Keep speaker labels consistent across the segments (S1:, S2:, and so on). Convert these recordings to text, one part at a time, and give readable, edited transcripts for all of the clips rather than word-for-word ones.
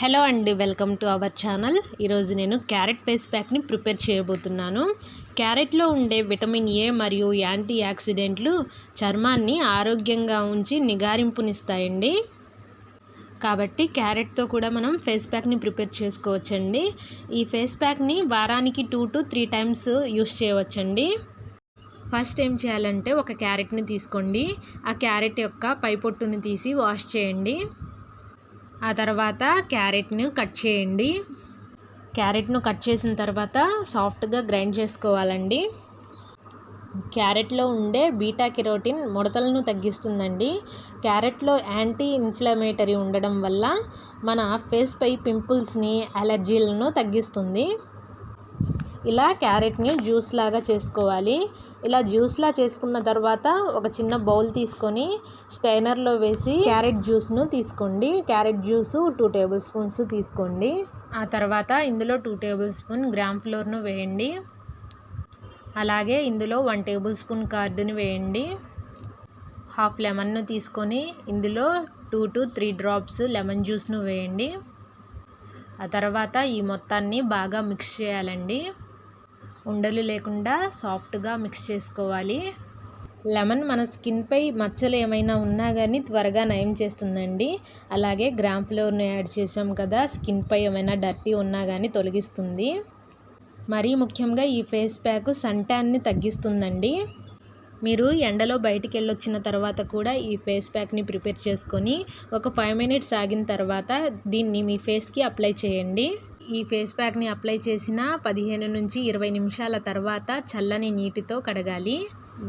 S1: Hello అండి, welcome to our channel. ఈరోజు నేను క్యారెట్ ఫేస్ ప్యాక్ని ప్రిపేర్ చేయబోతున్నాను. క్యారెట్లో ఉండే విటమిన్ ఏ మరియు యాంటీ ఆక్సిడెంట్లు చర్మాన్ని ఆరోగ్యంగా ఉంచి నిగారింపునిస్తాయండి. కాబట్టి క్యారెట్తో కూడా మనం ఫేస్ ప్యాక్ని ప్రిపేర్ చేసుకోవచ్చండి. ఈ ఫేస్ ప్యాక్ని వారానికి 2 to 3 టైమ్స్ యూస్ చేయవచ్చండి. ఫస్ట్ ఏం చేయాలంటే ఒక క్యారెట్ని తీసుకోండి. ఆ క్యారెట్ యొక్క పై పొట్టుని తీసి వాష్ చేయండి. ఆ తర్వాత క్యారెట్ను కట్ చేయండి. క్యారెట్ను కట్ చేసిన తర్వాత సాఫ్ట్గా గ్రైండ్ చేసుకోవాలండి. క్యారెట్లో ఉండే బీటా కెరోటిన్ ముడతలను తగ్గిస్తుందండి. క్యారెట్లో యాంటీ ఇన్ఫ్లమేటరీ ఉండడం వల్ల మన ఫేస్ పై పింపుల్స్ని, అలర్జీలను తగ్గిస్తుంది. ఇలా క్యారెట్ని జ్యూస్ లాగా చేసుకోవాలి. ఇలా జ్యూస్లా చేసుకున్న తర్వాత ఒక చిన్న బౌల్ తీసుకొని స్ట్రైనర్లో వేసి క్యారెట్ జ్యూస్ను తీసుకోండి. క్యారెట్ జ్యూసు 2 టేబుల్ స్పూన్స్ తీసుకోండి. ఆ తర్వాత ఇందులో 2 టేబుల్ స్పూన్ గ్రామ్ ఫ్లోర్ను వేయండి. అలాగే ఇందులో 1 టేబుల్ స్పూన్ కర్డ్ని వేయండి. హాఫ్ లెమన్ను తీసుకొని ఇందులో 2 to 3 డ్రాప్స్ లెమన్ జ్యూస్ను వేయండి. ఆ తర్వాత ఈ మొత్తాన్ని బాగా మిక్స్ చేయాలండి. ఉండలు లేకుండా సాఫ్ట్గా మిక్స్ చేసుకోవాలి. లెమన్ మన స్కిన్పై మచ్చలు ఏమైనా ఉన్నా కానీ త్వరగా నయం చేస్తుందండి. అలాగే గ్రామ్ ఫ్లోర్ను యాడ్ చేసాం కదా, స్కిన్పై ఏమైనా డర్టీ ఉన్నా కానీ తొలగిస్తుంది. మరీ ముఖ్యంగా ఈ ఫేస్ ప్యాక్ సన్ ట్యాన్ని తగ్గిస్తుందండి. మీరు ఎండలో బయటికి వెళ్ళొచ్చిన తర్వాత కూడా ఈ ఫేస్ ప్యాక్ని ప్రిపేర్ చేసుకొని ఒక 5 minutes ఆగిన తర్వాత దీన్ని మీ ఫేస్కి అప్లై చేయండి. ఈ ఫేస్ ప్యాక్ని అప్లై చేసిన 15 నుంచి 20 నిమిషాల తర్వాత చల్లని నీటితో కడగాలి.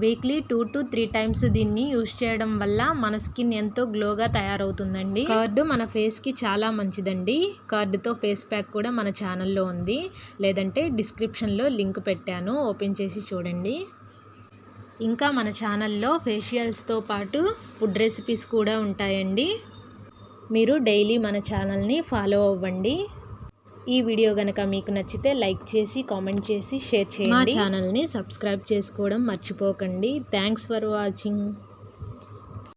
S1: వీక్లీ 2 to 3 టైమ్స్ దీన్ని యూస్ చేయడం వల్ల మన స్కిన్ ఎంతో గ్లోగా తయారవుతుందండి. కర్డ్ మన ఫేస్కి చాలా మంచిదండి. కర్డ్తో ఫేస్ ప్యాక్ కూడా మన ఛానల్లో ఉంది, లేదంటే డిస్క్రిప్షన్లో లింక్ పెట్టాను, ఓపెన్ చేసి చూడండి. ఇంకా మన ఛానల్లో ఫేషియల్స్తో పాటు ఫుడ్ రెసిపీస్ కూడా ఉంటాయండి. మీరు డైలీ మన ఛానల్ని ఫాలో అవ్వండి. ఈ వీడియో కనుక మీకు నచ్చితే లైక్ చేసి, కామెంట్ చేసి, షేర్ చేయండి. మా ఛానల్ని సబ్స్క్రైబ్ చేసుకోవడం మర్చిపోకండి. Thanks for watching.